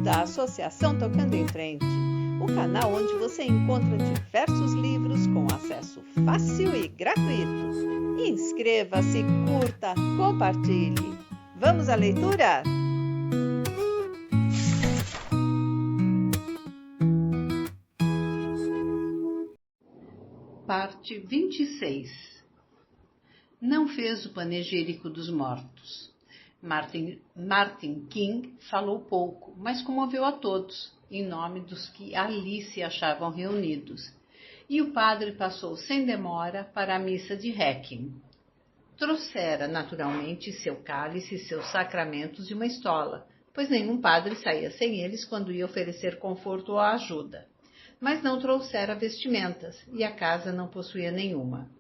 da Associação Tocando em Frente, o canal onde você encontra diversos livros com acesso fácil e gratuito. Inscreva-se, curta, compartilhe. Vamos à leitura? Parte 26. Não fez o panegírico dos mortos. Martin King falou pouco, mas comoveu a todos, em nome dos que ali se achavam reunidos. E o padre passou sem demora para a missa de Requiem. Trouxera, naturalmente, seu cálice e seus sacramentos e uma estola, pois nenhum padre saía sem eles quando ia oferecer conforto ou ajuda. Mas não trouxera vestimentas, e a casa não possuía nenhuma.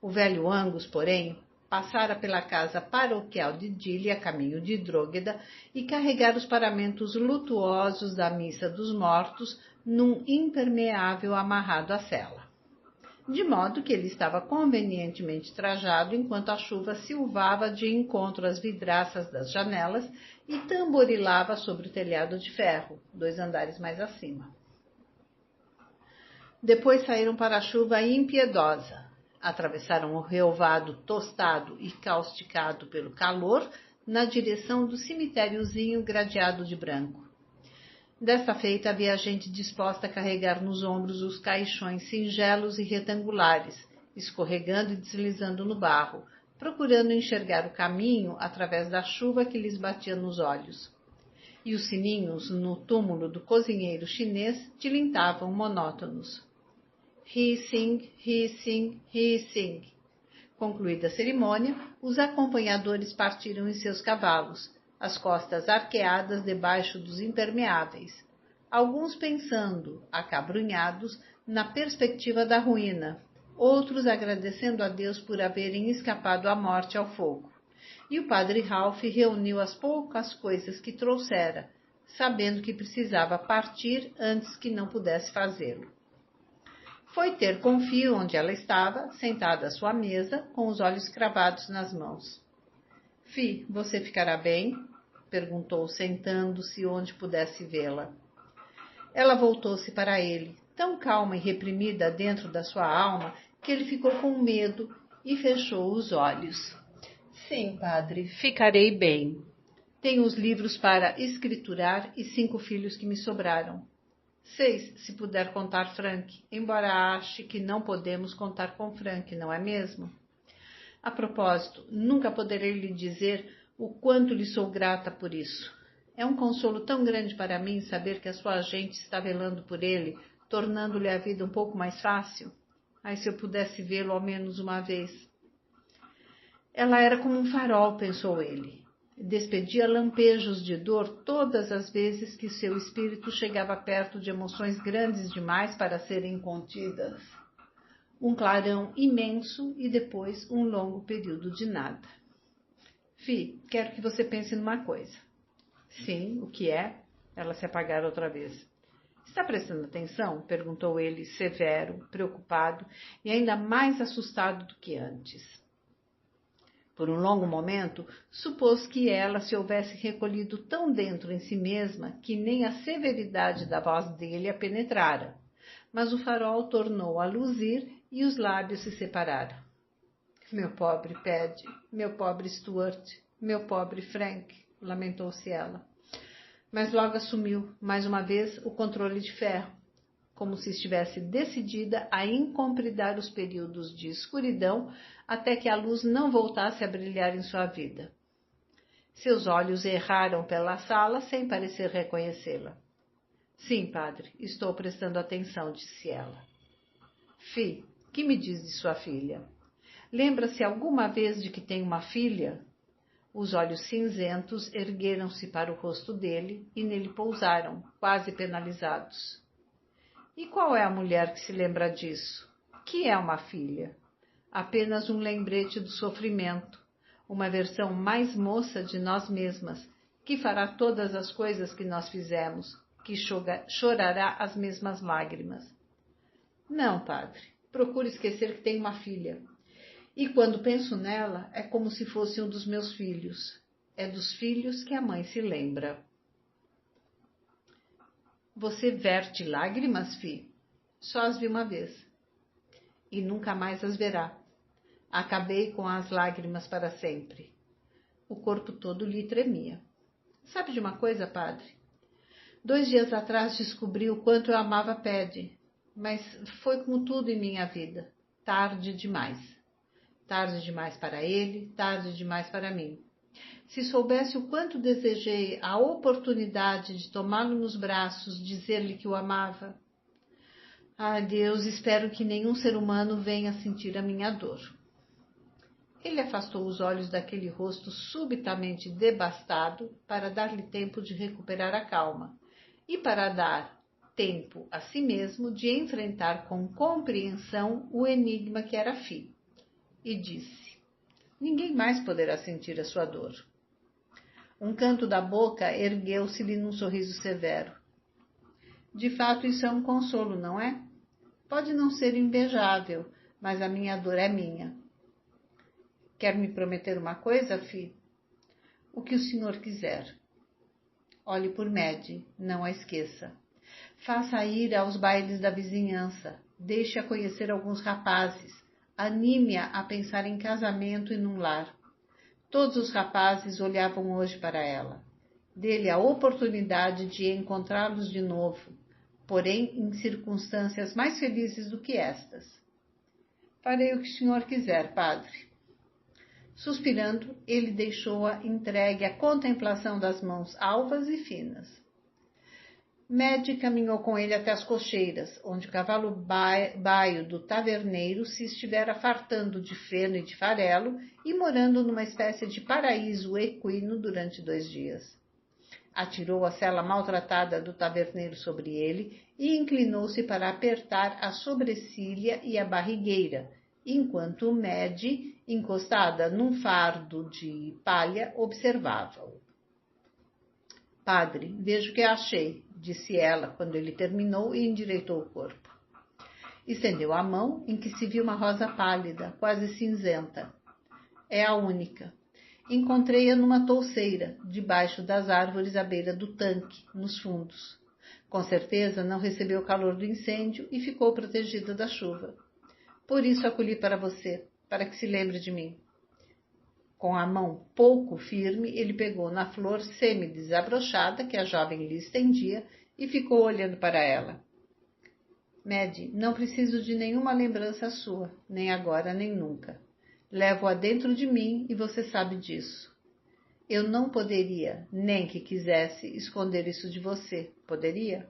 O velho Angus, porém, passara pela casa paroquial de Dille a caminho de Drogheda e carregara os paramentos lutuosos da missa dos mortos num impermeável amarrado à sela. De modo que ele estava convenientemente trajado enquanto a chuva silvava de encontro às vidraças das janelas e tamborilava sobre o telhado de ferro, 2 andares mais acima. Depois saíram para a chuva impiedosa. Atravessaram o relvado tostado e causticado pelo calor na direção do cemitériozinho gradeado de branco. Desta feita havia gente disposta a carregar nos ombros os caixões singelos e retangulares, escorregando e deslizando no barro, procurando enxergar o caminho através da chuva que lhes batia nos olhos. E os sininhos no túmulo do cozinheiro chinês tilintavam monótonos. Hissing, hissing, hissing. Concluída a cerimônia, os acompanhadores partiram em seus cavalos, as costas arqueadas debaixo dos impermeáveis, alguns pensando, acabrunhados, na perspectiva da ruína, outros agradecendo a Deus por haverem escapado à morte ao fogo. E o padre Ralph reuniu as poucas coisas que trouxera, sabendo que precisava partir antes que não pudesse fazê-lo. Foi ter com Fio onde ela estava, sentada à sua mesa, com os olhos cravados nas mãos. — Fi, você ficará bem? Perguntou, sentando-se onde pudesse vê-la. Ela voltou-se para ele, tão calma e reprimida dentro da sua alma, que ele ficou com medo e fechou os olhos. — Sim, padre, ficarei bem. Tenho os livros para escriturar e 5 filhos que me sobraram. 6, se puder contar Frank, embora ache que não podemos contar com Frank, não é mesmo? A propósito, nunca poderei lhe dizer o quanto lhe sou grata por isso. É um consolo tão grande para mim saber que a sua gente está velando por ele, tornando-lhe a vida um pouco mais fácil. Ai, se eu pudesse vê-lo ao menos uma vez. Ela era como um farol, pensou ele. Despedia lampejos de dor todas as vezes que seu espírito chegava perto de emoções grandes demais para serem contidas. Um clarão imenso e depois um longo período de nada. Fi, quero que você pense numa coisa. Sim, o que é? Ela se apagara outra vez. Está prestando atenção? Perguntou ele, severo, preocupado e ainda mais assustado do que antes. Por um longo momento, supôs que ela se houvesse recolhido tão dentro em si mesma que nem a severidade da voz dele a penetrara. Mas o farol tornou a luzir e os lábios se separaram. Meu pobre Paddy, meu pobre Stuart, meu pobre Frank, lamentou-se ela. Mas logo assumiu, mais uma vez, o controle de ferro, como se estivesse decidida a incompridar os períodos de escuridão até que a luz não voltasse a brilhar em sua vida. Seus olhos erraram pela sala sem parecer reconhecê-la. Sim, padre, estou prestando atenção, disse ela. Fi, que me diz de sua filha? Lembra-se alguma vez de que tem uma filha? Os olhos cinzentos ergueram-se para o rosto dele e nele pousaram, quase penalizados. E qual é a mulher que se lembra disso? Que é uma filha? Apenas um lembrete do sofrimento, uma versão mais moça de nós mesmas, que fará todas as coisas que nós fizemos, que chorará as mesmas lágrimas. Não, padre, procure esquecer que tem uma filha. E quando penso nela, é como se fosse um dos meus filhos. É dos filhos que a mãe se lembra. Você verte lágrimas, fi? Só as vi uma vez. E nunca mais as verá. Acabei com as lágrimas para sempre. O corpo todo lhe tremia. Sabe de uma coisa, padre? 2 dias atrás descobri o quanto eu amava Paddy, mas foi como tudo em minha vida. Tarde demais. Tarde demais para ele, tarde demais para mim. Se soubesse o quanto desejei a oportunidade de tomá-lo nos braços, dizer-lhe que o amava. Ah, Deus, espero que nenhum ser humano venha sentir a minha dor. Ele afastou os olhos daquele rosto subitamente devastado para dar-lhe tempo de recuperar a calma e para dar tempo a si mesmo de enfrentar com compreensão o enigma que era Fi. E disse: ninguém mais poderá sentir a sua dor. Um canto da boca ergueu-se-lhe num sorriso severo. De fato, isso é um consolo, não é? Pode não ser invejável, mas a minha dor é minha. Quer me prometer uma coisa, Fi? O que o senhor quiser. Olhe por Maddie, não a esqueça. Faça-a ir aos bailes da vizinhança. Deixe-a conhecer alguns rapazes. Anime-a a pensar em casamento e num lar. Todos os rapazes olhavam hoje para ela. Dê-lhe a oportunidade de encontrá-los de novo, porém em circunstâncias mais felizes do que estas. Farei o que o senhor quiser, padre. Suspirando, ele deixou-a entregue à contemplação das mãos alvas e finas. Maddie caminhou com ele até as cocheiras, onde o cavalo baio do taverneiro se estivera fartando de feno e de farelo e morando numa espécie de paraíso equino durante 2 dias. Atirou a sela maltratada do taverneiro sobre ele e inclinou-se para apertar a sobrecilha e a barrigueira, enquanto Maddie, encostada num fardo de palha, observava-o. Padre, veja o que achei, disse ela, quando ele terminou e endireitou o corpo. Estendeu a mão, em que se viu uma rosa pálida, quase cinzenta. É a única. Encontrei-a numa touceira, debaixo das árvores à beira do tanque, nos fundos. Com certeza não recebeu o calor do incêndio e ficou protegida da chuva. Por isso acolhi para você, para que se lembre de mim. Com a mão pouco firme, ele pegou na flor semi-desabrochada que a jovem lhe estendia e ficou olhando para ela. Maddie, não preciso de nenhuma lembrança sua, nem agora nem nunca. Levo-a dentro de mim e você sabe disso. Eu não poderia, nem que quisesse, esconder isso de você, poderia?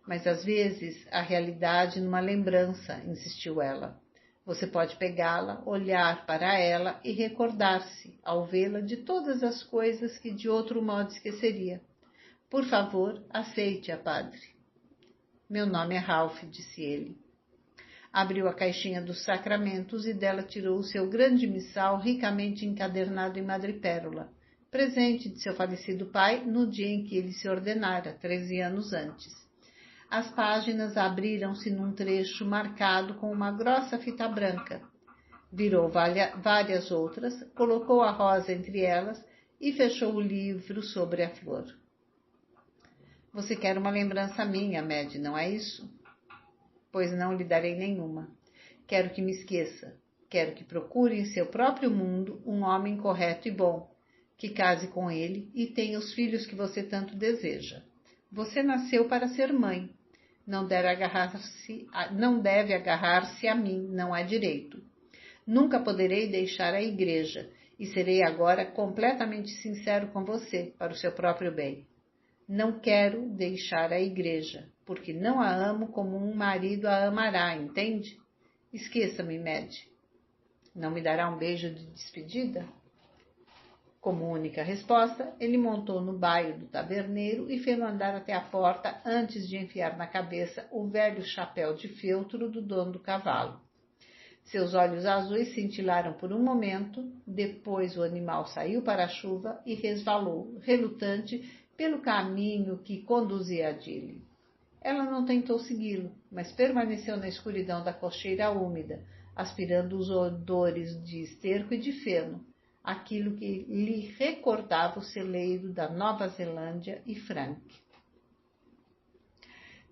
Mas às vezes a realidade numa lembrança, insistiu ela. Você pode pegá-la, olhar para ela e recordar-se, ao vê-la, de todas as coisas que de outro modo esqueceria. Por favor, aceite-a, padre. Meu nome é Ralph, disse ele. Abriu a caixinha dos sacramentos e dela tirou o seu grande missal ricamente encadernado em madrepérola, presente de seu falecido pai no dia em que ele se ordenara, 13 anos antes. As páginas abriram-se num trecho marcado com uma grossa fita branca. Virou várias outras, colocou a rosa entre elas e fechou o livro sobre a flor. Você quer uma lembrança minha, Maddie, não é isso? Pois não lhe darei nenhuma. Quero que me esqueça. Quero que procure em seu próprio mundo um homem correto e bom, que case com ele e tenha os filhos que você tanto deseja. Você nasceu para ser mãe. Não deve agarrar-se a mim, não há direito. Nunca poderei deixar a igreja e serei agora completamente sincero com você, para o seu próprio bem. Não quero deixar a igreja, porque não a amo como um marido a amará, entende? Esqueça-me, Maddie. Não me dará um beijo de despedida? Como única resposta, ele montou no baio do taverneiro e fez-o andar até a porta antes de enfiar na cabeça o velho chapéu de feltro do dono do cavalo. Seus olhos azuis cintilaram por um momento, depois o animal saiu para a chuva e resvalou, relutante, pelo caminho que conduzia a Dilly. Ela não tentou segui-lo, mas permaneceu na escuridão da cocheira úmida, aspirando os odores de esterco e de feno, aquilo que lhe recordava o celeiro da Nova Zelândia e Frank.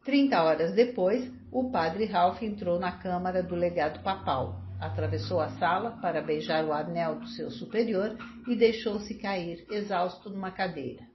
30 horas depois, o padre Ralph entrou na câmara do legado papal, atravessou a sala para beijar o anel do seu superior e deixou-se cair, exausto, numa cadeira.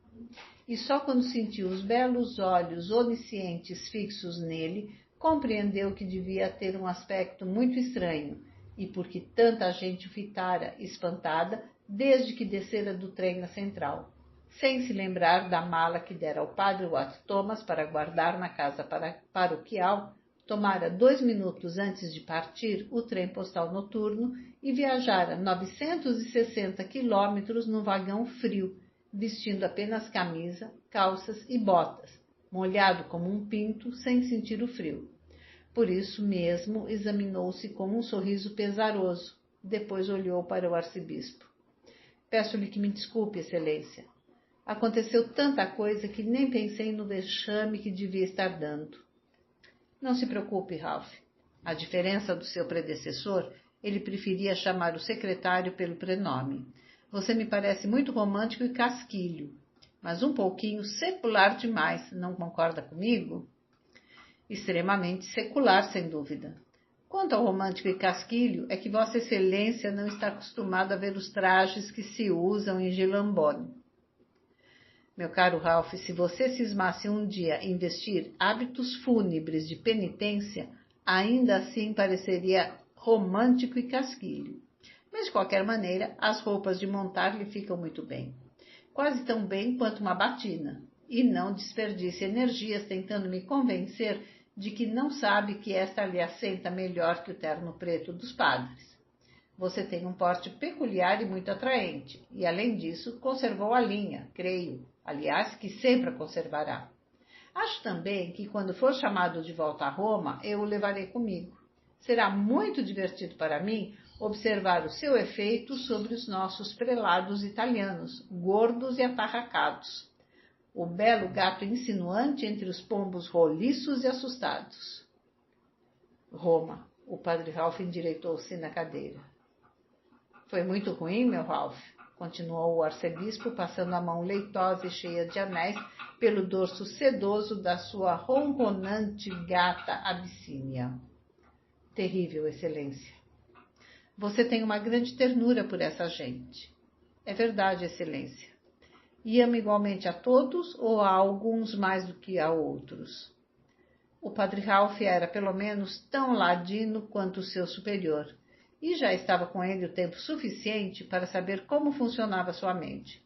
E só quando sentiu os belos olhos oniscientes fixos nele, compreendeu que devia ter um aspecto muito estranho, e porque tanta gente o fitara espantada desde que descera do trem na central, sem se lembrar da mala que dera ao padre Wat Thomas para guardar na casa paroquial. Tomara 2 minutos antes de partir o trem postal noturno e viajara 960 quilômetros no vagão frio, vestindo apenas camisa, calças e botas, molhado como um pinto, sem sentir o frio. Por isso mesmo examinou-se com um sorriso pesaroso. Depois olhou para o arcebispo. Peço-lhe que me desculpe, excelência. Aconteceu tanta coisa que nem pensei no vexame que devia estar dando. Não se preocupe, Ralph. A diferença do seu predecessor, ele preferia chamar o secretário pelo prenome. Você me parece muito romântico e casquilho, mas um pouquinho secular demais, não concorda comigo? Extremamente secular, sem dúvida. Quanto ao romântico e casquilho, é que Vossa Excelência não está acostumado a ver os trajes que se usam em Gilambone. Meu caro Ralph, se você cismasse um dia em vestir hábitos fúnebres de penitência, ainda assim pareceria romântico e casquilho. Mas, de qualquer maneira, as roupas de montar lhe ficam muito bem. Quase tão bem quanto uma batina. E não desperdice energias tentando me convencer de que não sabe que esta lhe assenta melhor que o terno preto dos padres. Você tem um porte peculiar e muito atraente, e, além disso, conservou a linha, creio, aliás, que sempre a conservará. Acho também que, quando for chamado de volta a Roma, eu o levarei comigo. Será muito divertido para mim observar o seu efeito sobre os nossos prelados italianos, gordos e atarracados. O belo gato insinuante entre os pombos roliços e assustados. Roma. O padre Ralph endireitou-se na cadeira. Foi muito ruim, meu Ralph, continuou o arcebispo, passando a mão leitosa e cheia de anéis pelo dorso sedoso da sua ronronante gata Abissínia. Terrível, excelência. Você tem uma grande ternura por essa gente. É verdade, excelência. E ama igualmente a todos ou a alguns mais do que a outros? O padre Ralph era pelo menos tão ladino quanto o seu superior, e já estava com ele o tempo suficiente para saber como funcionava sua mente.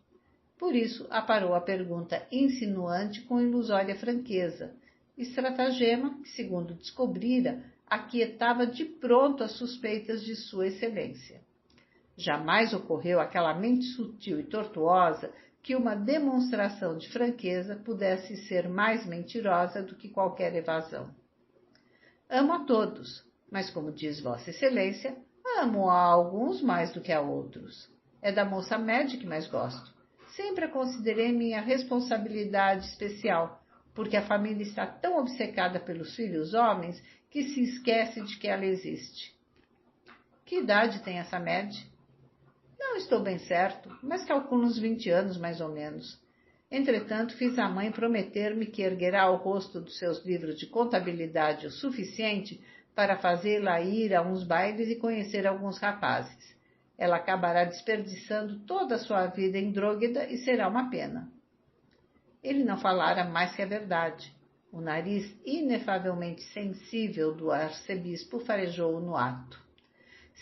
Por isso, aparou a pergunta insinuante com ilusória franqueza, estratagema que, segundo descobrira, aquietava de pronto as suspeitas de sua excelência. Jamais ocorreu àquela mente sutil e tortuosa que uma demonstração de franqueza pudesse ser mais mentirosa do que qualquer evasão. Amo a todos, mas, como diz Vossa Excelência, amo a alguns mais do que a outros. É da moça Mad que mais gosto. Sempre a considerei minha responsabilidade especial, porque a família está tão obcecada pelos filhos homens que se esquece de que ela existe. Que idade tem essa Mad? Não estou bem certo, mas calculo uns 20 anos mais ou menos. Entretanto, fiz a mãe prometer-me que erguerá o rosto dos seus livros de contabilidade o suficiente para fazê-la ir a uns bailes e conhecer alguns rapazes. Ela acabará desperdiçando toda a sua vida em Drógueda e será uma pena. Ele não falara mais que a verdade. O nariz inefavelmente sensível do arcebispo farejou no ato.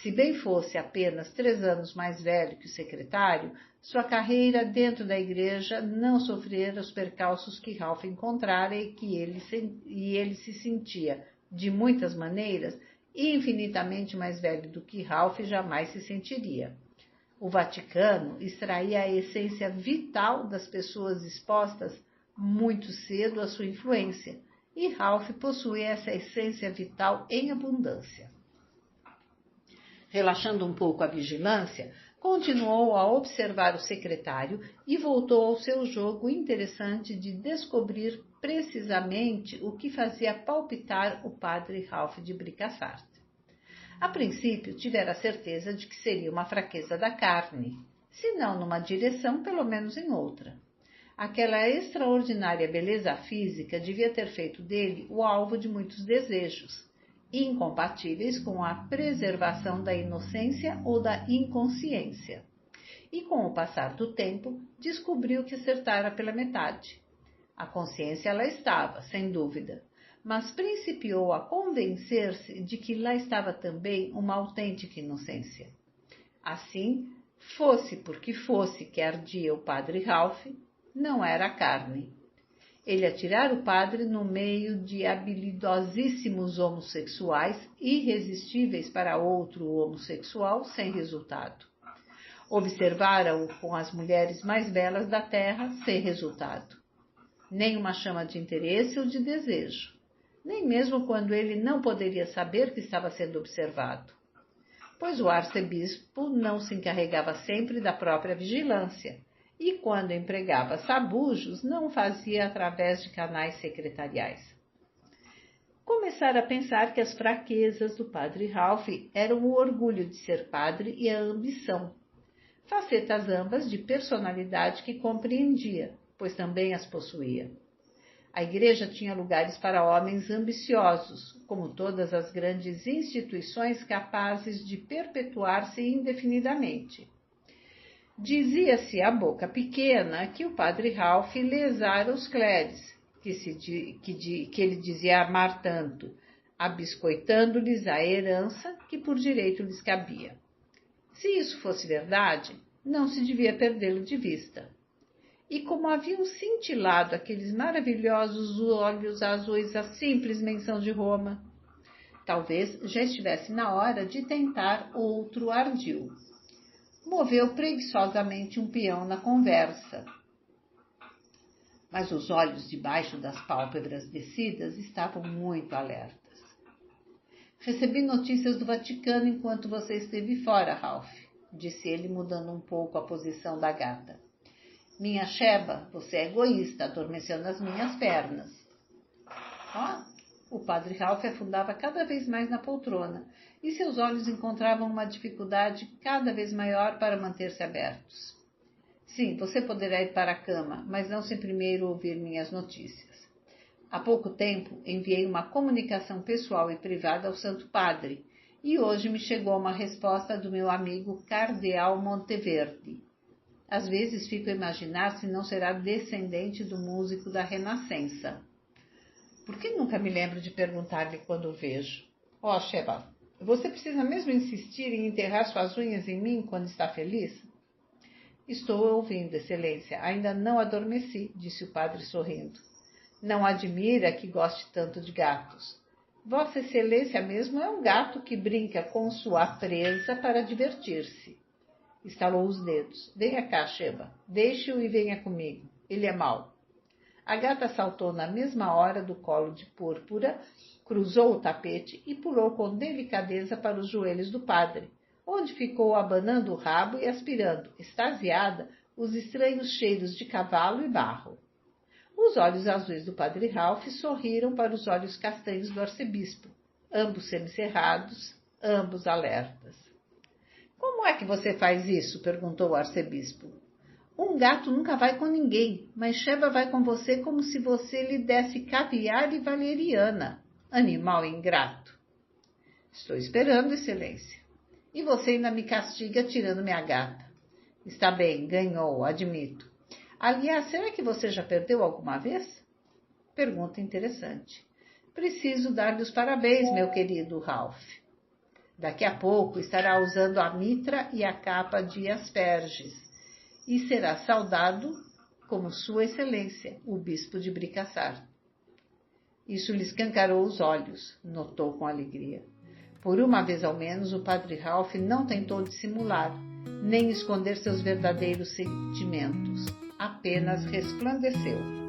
Se bem fosse apenas 3 anos mais velho que o secretário, sua carreira dentro da igreja não sofrera os percalços que Ralph encontrara e que ele se sentia, de muitas maneiras, infinitamente mais velho do que Ralph jamais se sentiria. O Vaticano extraía a essência vital das pessoas expostas muito cedo à sua influência, e Ralph possuía essa essência vital em abundância. Relaxando um pouco a vigilância, continuou a observar o secretário e voltou ao seu jogo interessante de descobrir precisamente o que fazia palpitar o padre Ralph de Bricassart. A princípio, tivera a certeza de que seria uma fraqueza da carne, se não numa direção, pelo menos em outra. Aquela extraordinária beleza física devia ter feito dele o alvo de muitos desejos, incompatíveis com a preservação da inocência ou da inconsciência. E com o passar do tempo, descobriu que acertara pela metade. A consciência lá estava, sem dúvida, mas principiou a convencer-se de que lá estava também uma autêntica inocência. Assim, fosse porque fosse que ardia o padre Ralph, não era a carne. Ele atirara o padre no meio de habilidosíssimos homossexuais, irresistíveis para outro homossexual, sem resultado. Observara-o com as mulheres mais belas da terra, sem resultado. Nem uma chama de interesse ou de desejo, nem mesmo quando ele não poderia saber que estava sendo observado, pois o arcebispo não se encarregava sempre da própria vigilância, e quando empregava sabujos, não o fazia através de canais secretariais. Começara a pensar que as fraquezas do padre Ralph eram o orgulho de ser padre e a ambição, facetas ambas de personalidade que compreendia, pois também as possuía. A igreja tinha lugares para homens ambiciosos, como todas as grandes instituições capazes de perpetuar-se indefinidamente. Dizia-se à boca pequena que o padre Ralph lesara os cleres, que ele dizia amar tanto, abiscoitando-lhes a herança que por direito lhes cabia. Se isso fosse verdade, não se devia perdê-lo de vista. E como haviam cintilado aqueles maravilhosos olhos azuis à simples menção de Roma, talvez já estivesse na hora de tentar outro ardil. Moveu preguiçosamente um peão na conversa, mas os olhos debaixo das pálpebras descidas estavam muito alertas. Recebi notícias do Vaticano enquanto você esteve fora, Ralph, disse ele, mudando um pouco a posição da gata. Minha Sheba, você é egoísta, adormeceu nas minhas pernas. O padre Ralph afundava cada vez mais na poltrona, e seus olhos encontravam uma dificuldade cada vez maior para manter-se abertos. Sim, você poderá ir para a cama, mas não sem primeiro ouvir minhas notícias. Há pouco tempo enviei uma comunicação pessoal e privada ao Santo Padre, e hoje me chegou uma resposta do meu amigo Cardeal Monteverde. Às vezes fico a imaginar se não será descendente do músico da Renascença. Por que nunca me lembro de perguntar-lhe quando o vejo? Sheba, você precisa mesmo insistir em enterrar suas unhas em mim quando está feliz? Estou ouvindo, Excelência. Ainda não adormeci, disse o padre sorrindo. Não admira que goste tanto de gatos. Vossa Excelência mesmo é um gato que brinca com sua presa para divertir-se. Estalou os dedos. Venha cá, Sheba. Deixe-o e venha comigo. Ele é mau. A gata saltou na mesma hora do colo de púrpura, cruzou o tapete e pulou com delicadeza para os joelhos do padre, onde ficou abanando o rabo e aspirando, extasiada, os estranhos cheiros de cavalo e barro. Os olhos azuis do padre Ralph sorriram para os olhos castanhos do arcebispo, ambos semicerrados, ambos alertas. Como é que você faz isso? Perguntou o arcebispo. Um gato nunca vai com ninguém, mas Sheba vai com você como se você lhe desse caviar e valeriana. Animal ingrato. Estou esperando, Excelência. E você ainda me castiga tirando minha gata. Está bem, ganhou, admito. Aliás, será que você já perdeu alguma vez? Pergunta interessante. Preciso dar-lhe os parabéns, meu querido Ralph. Daqui a pouco estará usando a mitra e a capa de asperges e será saudado como Sua Excelência, o bispo de Bricassar. Isso lhe escancarou os olhos, notou com alegria. Por uma vez ao menos, o padre Ralph não tentou dissimular, nem esconder seus verdadeiros sentimentos. Apenas resplandeceu.